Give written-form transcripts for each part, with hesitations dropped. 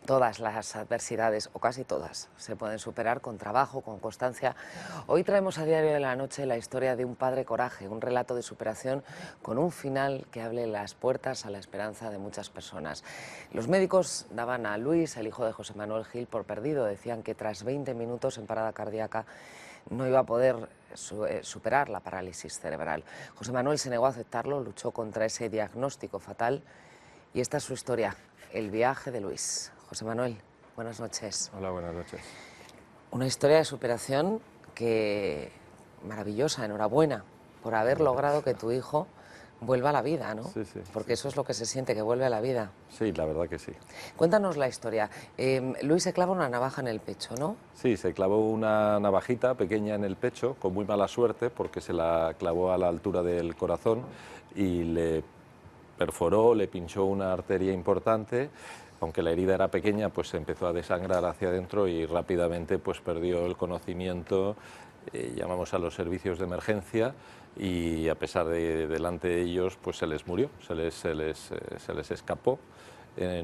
Todas las adversidades, o casi todas, se pueden superar con trabajo, con constancia. Hoy traemos a Diario de la Noche la historia de un padre coraje, un relato de superación con un final que abre las puertas a la esperanza de muchas personas. Los médicos daban a Luis, el hijo de José Manuel Gil, por perdido. Decían que tras 20 minutos en parada cardíaca no iba a poder superar la parálisis cerebral. José Manuel se negó a aceptarlo, luchó contra ese diagnóstico fatal y esta es su historia, el viaje de Luis. José Manuel, buenas noches. Hola, buenas noches. Una historia de superación que maravillosa, enhorabuena por haber logrado que tu hijo vuelva a la vida, ¿no? Sí, sí. Porque eso es lo que se siente, que vuelve a la vida. Sí, la verdad que sí. Cuéntanos la historia. Luis se clava una navaja en el pecho, ¿no? Sí, se clavó una navajita pequeña en el pecho, con muy mala suerte, porque se la clavó a la altura del corazón y le perforó, le pinchó una arteria importante. Aunque la herida era pequeña, pues se empezó a desangrar hacia adentro y rápidamente pues perdió el conocimiento. Llamamos a los servicios de emergencia y a pesar de delante de ellos pues se les murió, se les escapó.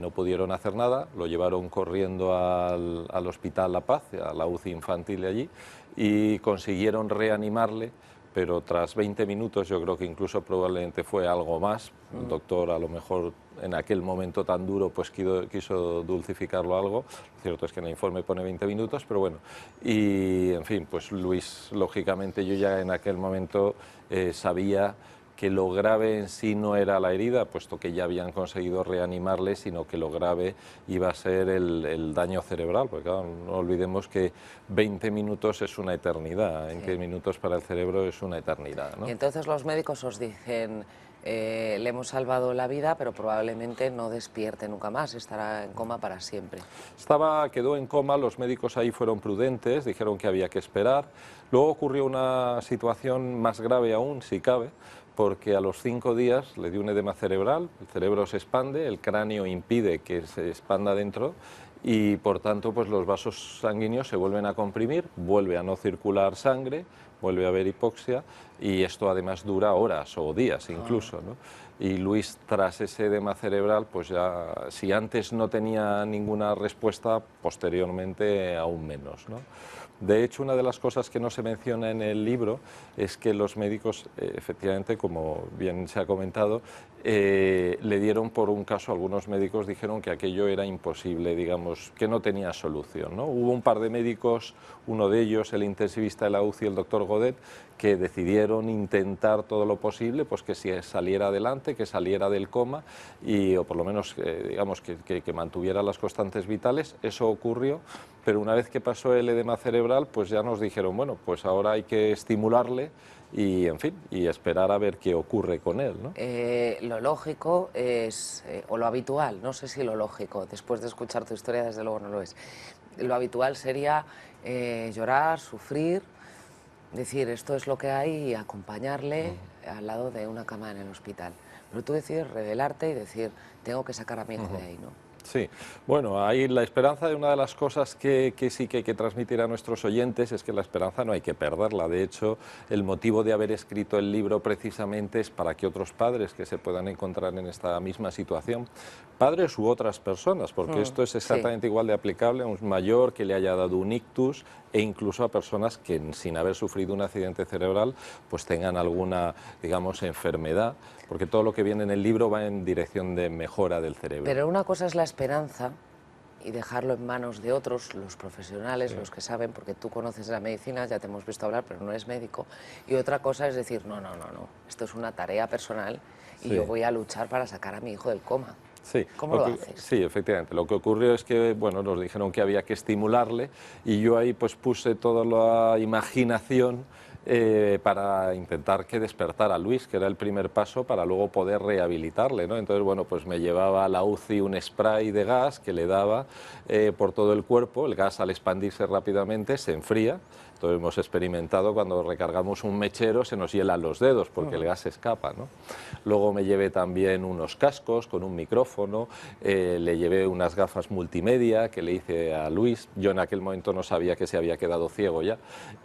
No pudieron hacer nada, lo llevaron corriendo al Hospital La Paz, a la UCI infantil de allí, y consiguieron reanimarle, pero tras 20 minutos, yo creo que incluso probablemente fue algo más. El doctor, a lo mejor en aquel momento tan duro, pues quiso dulcificarlo algo. Lo cierto es que en el informe pone 20 minutos, pero bueno. Y en fin, pues Luis, lógicamente yo ya en aquel momento sabía que lo grave en sí no era la herida, puesto que ya habían conseguido reanimarle, sino que lo grave iba a ser el daño cerebral, porque claro, no olvidemos que 20 minutos es una eternidad, 20 minutos para el cerebro es una eternidad, ¿no? Y entonces los médicos os dicen, le hemos salvado la vida, pero probablemente no despierte nunca más, estará en coma para siempre. Quedó en coma, los médicos ahí fueron prudentes, dijeron que había que esperar. Luego ocurrió una situación más grave aún, si cabe, porque a los 5 días le dio un edema cerebral, el cerebro se expande, el cráneo impide que se expanda dentro y por tanto pues los vasos sanguíneos se vuelven a comprimir, vuelve a no circular sangre, vuelve a haber hipoxia y esto además dura horas o días incluso, ¿no? Y Luis, tras ese edema cerebral, pues ya si antes no tenía ninguna respuesta, posteriormente aún menos, ¿no? De hecho, una de las cosas que no se menciona en el libro es que los médicos, efectivamente, como bien se ha comentado, le dieron por un caso, algunos médicos dijeron que aquello era imposible, digamos, que no tenía solución, ¿no? Hubo un par de médicos, uno de ellos, el intensivista de la UCI, el doctor Godet, que decidieron intentar todo lo posible, pues que si saliera adelante, que saliera del coma, o por lo menos, digamos, que mantuviera las constantes vitales. Eso ocurrió, pero una vez que pasó el edema cerebral, pues ya nos dijeron, bueno, pues ahora hay que estimularle y, en fin, y esperar a ver qué ocurre con él, ¿no? Lo lógico es, o lo habitual, no sé si lo lógico, después de escuchar tu historia desde luego no lo es, lo habitual sería llorar, sufrir, decir esto es lo que hay y acompañarle al lado de una cama en el hospital. Pero tú decides rebelarte y decir, tengo que sacar a mi hijo de ahí, ¿no? Sí, bueno, ahí la esperanza, de una de las cosas que sí que hay que transmitir a nuestros oyentes es que la esperanza no hay que perderla. De hecho, el motivo de haber escrito el libro precisamente es para que otros padres que se puedan encontrar en esta misma situación, padres u otras personas, porque esto es exactamente igual de aplicable a un mayor que le haya dado un ictus e incluso a personas que sin haber sufrido un accidente cerebral pues tengan alguna, digamos, enfermedad, porque todo lo que viene en el libro va en dirección de mejora del cerebro. Pero una cosa es la esperanza y dejarlo en manos de otros, los profesionales, los que saben, porque tú conoces la medicina, ya te hemos visto hablar, pero no eres médico. Y otra cosa es decir, no, esto es una tarea personal y yo voy a luchar para sacar a mi hijo del coma. Sí, ¿Cómo lo haces? Sí, efectivamente. Lo que ocurrió es que, bueno, nos dijeron que había que estimularle y yo ahí pues puse toda la imaginación para intentar que despertara a Luis, que era el primer paso para luego poder rehabilitarle, ¿no? Entonces, bueno, pues me llevaba a la UCI un spray de gas que le daba por todo el cuerpo. El gas, al expandirse rápidamente, se enfría. Todos hemos experimentado cuando recargamos un mechero, se nos hielan los dedos porque el gas se escapa, ¿no? Luego me llevé también unos cascos con un micrófono, le llevé unas gafas multimedia que le hice a Luis. Yo en aquel momento no sabía que se había quedado ciego ya.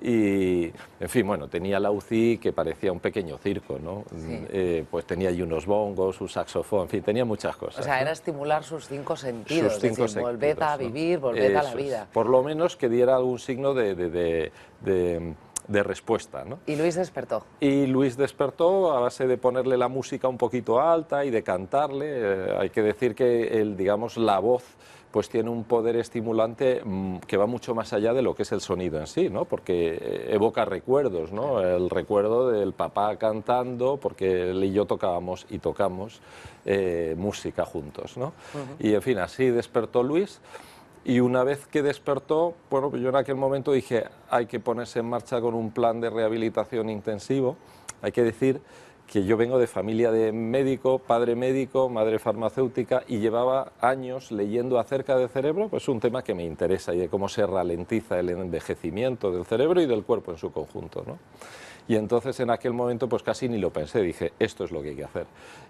Y, en fin, bueno, tenía la UCI que parecía un pequeño circo, ¿no? Sí. Pues tenía allí unos bongos, un saxofón, en fin, tenía muchas cosas. O sea, ¿no? era estimular sus 5 sentidos, Sus 5 es decir, volved a sentidos, ¿no? vivir, volved a la Eso es. vida. Por lo menos que diera algún signo de respuesta, ¿no? Y Luis despertó. Y Luis despertó a base de ponerle la música un poquito alta y de cantarle. Hay que decir que digamos, la voz pues tiene un poder estimulante que va mucho más allá de lo que es el sonido en sí, ¿no? Porque evoca recuerdos, ¿no? El recuerdo del papá cantando, porque él y yo tocábamos y tocamos música juntos, ¿no? Y en fin, así despertó Luis. Y una vez que despertó, bueno, yo en aquel momento dije, hay que ponerse en marcha con un plan de rehabilitación intensivo. Hay que decir que yo vengo de familia de médico, padre médico, madre farmacéutica, y llevaba años leyendo acerca del cerebro, pues un tema que me interesa y de cómo se ralentiza el envejecimiento del cerebro y del cuerpo en su conjunto, ¿no? Y entonces en aquel momento pues casi ni lo pensé, dije, esto es lo que hay que hacer.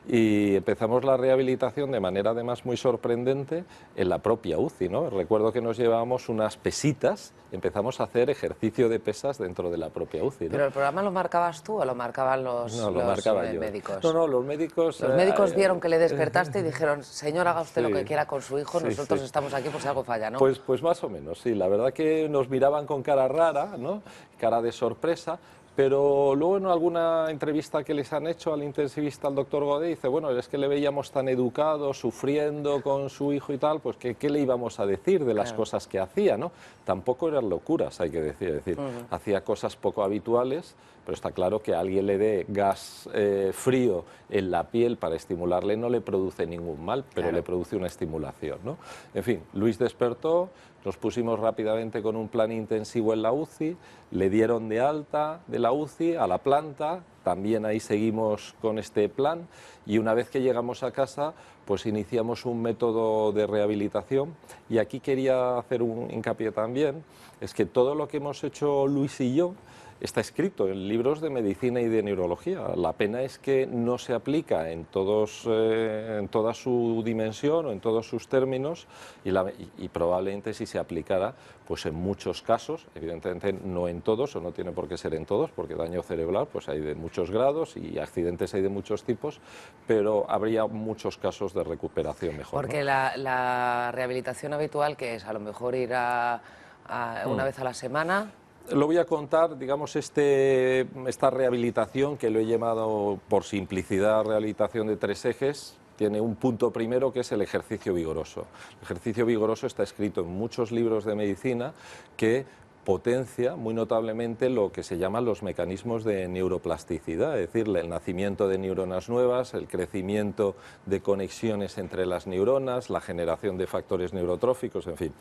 Y empezamos la rehabilitación de manera además muy sorprendente en la propia UCI, ¿no? Recuerdo que nos llevábamos unas pesitas, empezamos a hacer ejercicio de pesas dentro de la propia UCI, ¿no? ¿Pero el programa lo marcabas tú o lo marcaban No, lo marcaba yo. médicos? No, los médicos... Los médicos vieron que le despertaste y dijeron, señor, haga usted Sí. lo que quiera con su hijo, Sí, nosotros sí. estamos aquí por si algo falla, ¿no? Pues más o menos, sí. La verdad que nos miraban con cara rara, ¿no? Cara de sorpresa. Pero luego en alguna entrevista que les han hecho al intensivista, al doctor Godet, dice, bueno, es que le veíamos tan educado, sufriendo con su hijo y tal, pues ¿qué le íbamos a decir de las cosas que hacía, ¿no? Tampoco eran locuras, hay que decir, es decir, hacía cosas poco habituales, pero está claro que a alguien le dé gas frío en la piel para estimularle no le produce ningún mal, pero le produce una estimulación, ¿no? En fin, Luis despertó, nos pusimos rápidamente con un plan intensivo en la UCI, le dieron de alta de la UCI a la planta, también ahí seguimos con este plan y una vez que llegamos a casa pues iniciamos un método de rehabilitación y aquí quería hacer un hincapié también, es que todo lo que hemos hecho Luis y yo está escrito en libros de medicina y de neurología. La pena es que no se aplica en toda su dimensión o en todos sus términos y probablemente si se aplicara, pues en muchos casos, evidentemente no en todos o no tiene por qué ser en todos, porque daño cerebral pues hay de muchos grados y accidentes hay de muchos tipos, pero habría muchos casos de recuperación mejor. Porque ¿no? la rehabilitación habitual, que es a lo mejor ir una vez a la semana. Lo voy a contar, digamos, esta rehabilitación que lo he llamado por simplicidad rehabilitación de 3 ejes. Tiene un punto primero que es el ejercicio vigoroso. El ejercicio vigoroso está escrito en muchos libros de medicina que potencia muy notablemente lo que se llaman los mecanismos de neuroplasticidad, es decir, el nacimiento de neuronas nuevas, el crecimiento de conexiones entre las neuronas, la generación de factores neurotróficos, en fin,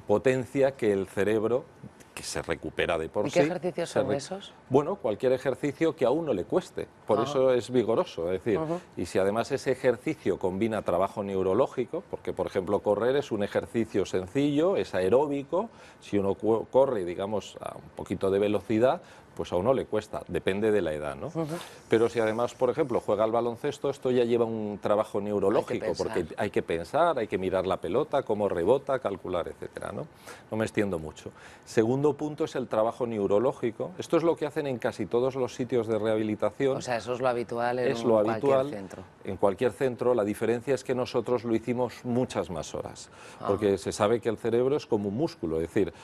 potencia que el cerebro que se recupera de por sí. ¿Y qué ejercicios son esos? Bueno, cualquier ejercicio que a uno le cueste, por eso es vigoroso, es decir, y si además ese ejercicio combina trabajo neurológico, porque por ejemplo correr es un ejercicio sencillo, es aeróbico, si uno corre, digamos, a un poquito de velocidad, pues a uno le cuesta, depende de la edad, ¿no? Pero si además, por ejemplo, juega al baloncesto, esto ya lleva un trabajo neurológico, porque hay que pensar, hay que mirar la pelota, cómo rebota, calcular, etcétera, ¿no? No me extiendo mucho. Segundo punto es el trabajo neurológico. Esto es lo que hacen en casi todos los sitios de rehabilitación. O sea, eso es lo habitual en cualquier centro. En cualquier centro. La diferencia es que nosotros lo hicimos muchas más horas, porque se sabe que el cerebro es como un músculo, es decir,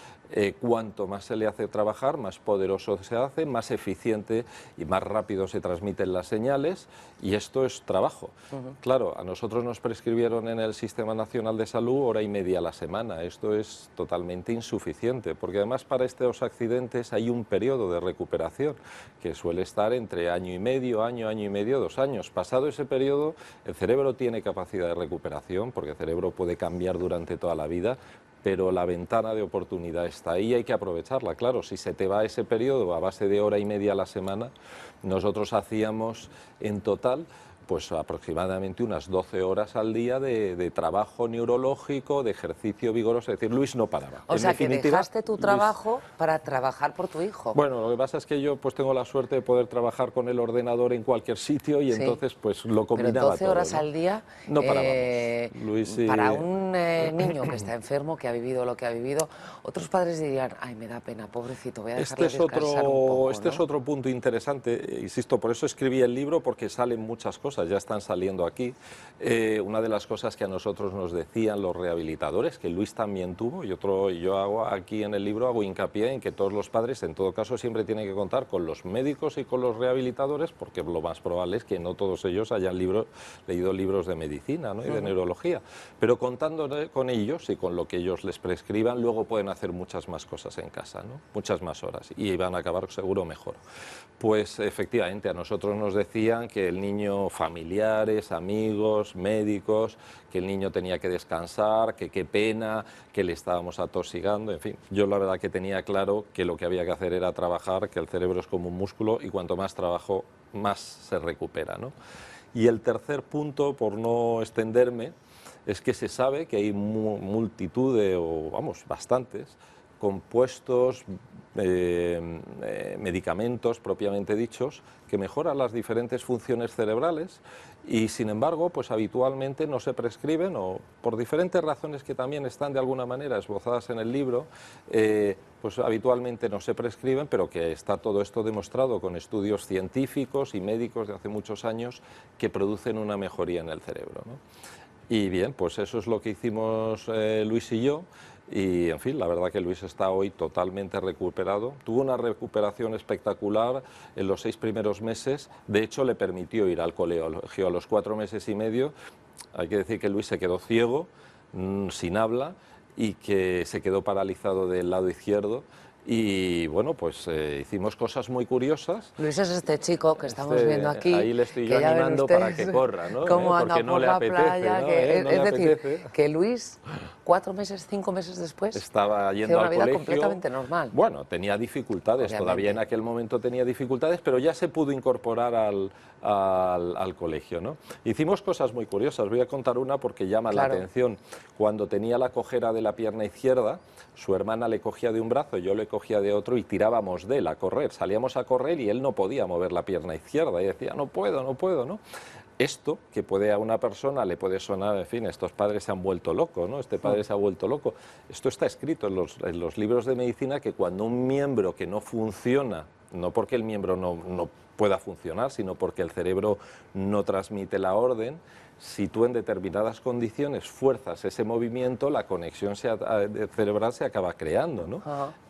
cuanto más se le hace trabajar, más poderoso se hace, más eficiente y más rápido se transmiten las señales, y esto es trabajo. Claro, a nosotros nos prescribieron en el Sistema Nacional de Salud 1h30 a la semana. Esto es totalmente insuficiente, porque además para estos accidentes hay un periodo de recuperación que suele estar entre año y medio, 2 años. Pasado ese periodo, el cerebro tiene capacidad de recuperación, porque el cerebro puede cambiar durante toda la vida, pero la ventana de oportunidad está ahí y hay que aprovecharla. Claro, si se te va ese periodo a base de 1h30 a la semana, nosotros hacíamos en total pues aproximadamente unas 12 horas al día de trabajo neurológico, de ejercicio vigoroso. Es decir, Luis no paraba. O sea, que dejaste tu trabajo para trabajar por tu hijo. Bueno, lo que pasa es que yo pues tengo la suerte de poder trabajar con el ordenador en cualquier sitio y entonces pues lo combinaba Pero 12 todo, horas ¿no? al día, No parábamos. Luis y... para un niño que está enfermo, que ha vivido lo que ha vivido, otros padres dirían, ay, me da pena, pobrecito, voy a dejarle descansar un poco, Este ¿no? es otro punto interesante, insisto, por eso escribí el libro, porque salen muchas cosas, ya están saliendo aquí. Una de las cosas que a nosotros nos decían los rehabilitadores, que Luis también tuvo, y yo hago aquí en el libro, hago hincapié en que todos los padres, en todo caso, siempre tienen que contar con los médicos y con los rehabilitadores, porque lo más probable es que no todos ellos hayan leído libros de medicina, ¿no? Y de neurología, pero contando con ellos y con lo que ellos les prescriban, luego pueden hacer muchas más cosas en casa, ¿no? Muchas más horas, y van a acabar seguro mejor. Pues efectivamente, a nosotros nos decían que el niño, familiares, amigos, médicos, que el niño tenía que descansar, que qué pena, que le estábamos atosigando, en fin. Yo la verdad que tenía claro que lo que había que hacer era trabajar, que el cerebro es como un músculo y cuanto más trabajo, más se recupera, ¿no? Y el tercer punto, por no extenderme, es que se sabe que hay multitud o vamos, bastantes compuestos, medicamentos propiamente dichos, que mejoran las diferentes funciones cerebrales y, sin embargo, pues habitualmente no se prescriben o por diferentes razones que también están de alguna manera esbozadas en el libro, pues habitualmente no se prescriben, pero que está todo esto demostrado con estudios científicos y médicos de hace muchos años que producen una mejoría en el cerebro, ¿no? Y bien, pues eso es lo que hicimos Luis y yo. Y, en fin, la verdad que Luis está hoy totalmente recuperado. Tuvo una recuperación espectacular en los 6 primeros meses. De hecho, le permitió ir al colegio a los 4 meses y medio. Hay que decir que Luis se quedó ciego, sin habla, y que se quedó paralizado del lado izquierdo. Y bueno, pues hicimos cosas muy curiosas. Luis es este chico que estamos viendo aquí. Ahí le estoy yo que ya ven animando ustedes para que corra, ¿no? Cómo anda Porque no por le la apetece, playa. ¿no? Que, No le es decir, apetece. que Luis, 4 meses, 5 meses después, Estaba hacía yendo una al vida colegio. completamente normal. Bueno, tenía dificultades, Obviamente. todavía en aquel momento tenía dificultades, pero ya se pudo incorporar al colegio, ¿no? Hicimos cosas muy curiosas, voy a contar una porque llama la atención. Cuando tenía la cojera de la pierna izquierda, su hermana le cogía de un brazo, yo le cogía de otro y tirábamos de él a correr. Salíamos a correr y él no podía mover la pierna izquierda y decía, no puedo, ¿no? Esto, que puede a una persona le puede sonar, en fin, estos padres se han vuelto locos, ¿no? Este padre se ha vuelto loco. Esto está escrito en los libros de medicina, que cuando un miembro que no funciona, no porque el miembro no pueda funcionar, sino porque el cerebro no transmite la orden, si tú en determinadas condiciones fuerzas ese movimiento, la conexión cerebral se acaba creando, ¿no?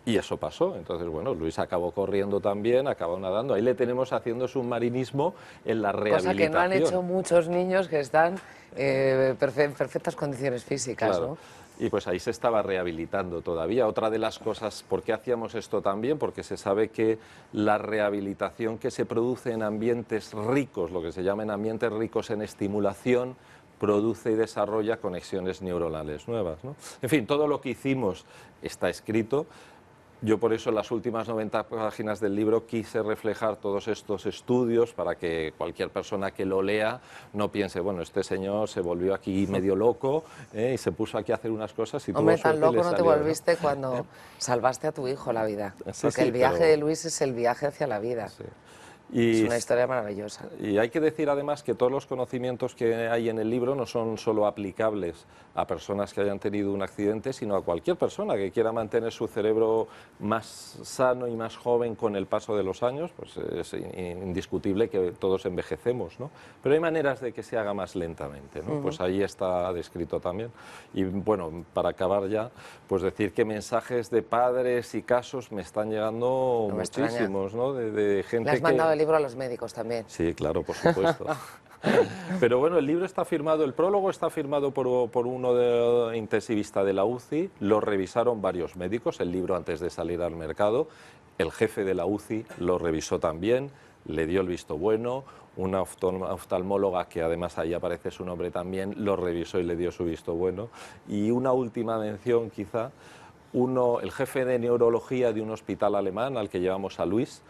Y eso pasó. Entonces, bueno, Luis acabó corriendo también, acabó nadando. Ahí le tenemos haciendo submarinismo en la rehabilitación. Cosa que no han hecho muchos niños que están en perfectas condiciones físicas, claro. ¿no? Y pues ahí se estaba rehabilitando todavía. Otra de las cosas, ¿por qué hacíamos esto también? Porque se sabe que la rehabilitación que se produce en ambientes ricos, lo que se llama en ambientes ricos en estimulación, produce y desarrolla conexiones neuronales nuevas, ¿no? En fin, todo lo que hicimos está escrito. Yo por eso en las últimas 90 páginas del libro quise reflejar todos estos estudios para que cualquier persona que lo lea no piense, bueno, este señor se volvió aquí medio loco y se puso aquí a hacer unas cosas y Hombre, tuvo tan suerte y le loco no te salió, volviste, ¿no? cuando salvaste a tu hijo la vida. Sí, Porque sí, el viaje pero... de Luis es el viaje hacia la vida. Sí. Es Y, una historia maravillosa. y hay que decir además que todos los conocimientos que hay en el libro no son solo aplicables a personas que hayan tenido un accidente, sino a cualquier persona que quiera mantener su cerebro más sano y más joven con el paso de los años. Pues es indiscutible que todos envejecemos, ¿no? Pero hay maneras de que se haga más lentamente, ¿no? Pues ahí está descrito también. Y bueno, para acabar ya, pues decir que mensajes de padres y casos me están llegando muchísimos, ¿no? De gente Le has mandado que... el libro a los médicos también. Sí, claro, por supuesto. Pero bueno, el libro está firmado, el prólogo está firmado por uno intensivista de la UCI, lo revisaron varios médicos, el libro antes de salir al mercado, el jefe de la UCI lo revisó también, le dio el visto bueno, una oftalmóloga, que además ahí aparece su nombre también, lo revisó y le dio su visto bueno. Y una última mención quizá, el jefe de neurología de un hospital alemán al que llevamos a Luis,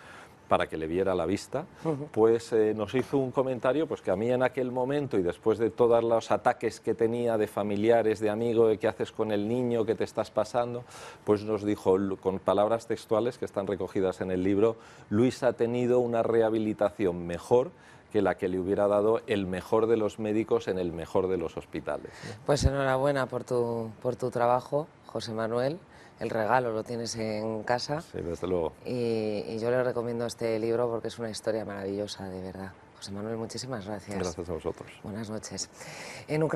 para que le viera la vista, pues nos hizo un comentario pues que a mí en aquel momento y después de todos los ataques que tenía de familiares, de amigos, de qué haces con el niño, qué te estás pasando, pues nos dijo con palabras textuales que están recogidas en el libro: Luis ha tenido una rehabilitación mejor que la que le hubiera dado el mejor de los médicos en el mejor de los hospitales, ¿no? Pues enhorabuena por tu trabajo, José Manuel. El regalo lo tienes en casa. Sí, desde luego. Y yo le recomiendo este libro porque es una historia maravillosa, de verdad. José Manuel, muchísimas gracias. Gracias a vosotros. Buenas noches. En Ucrania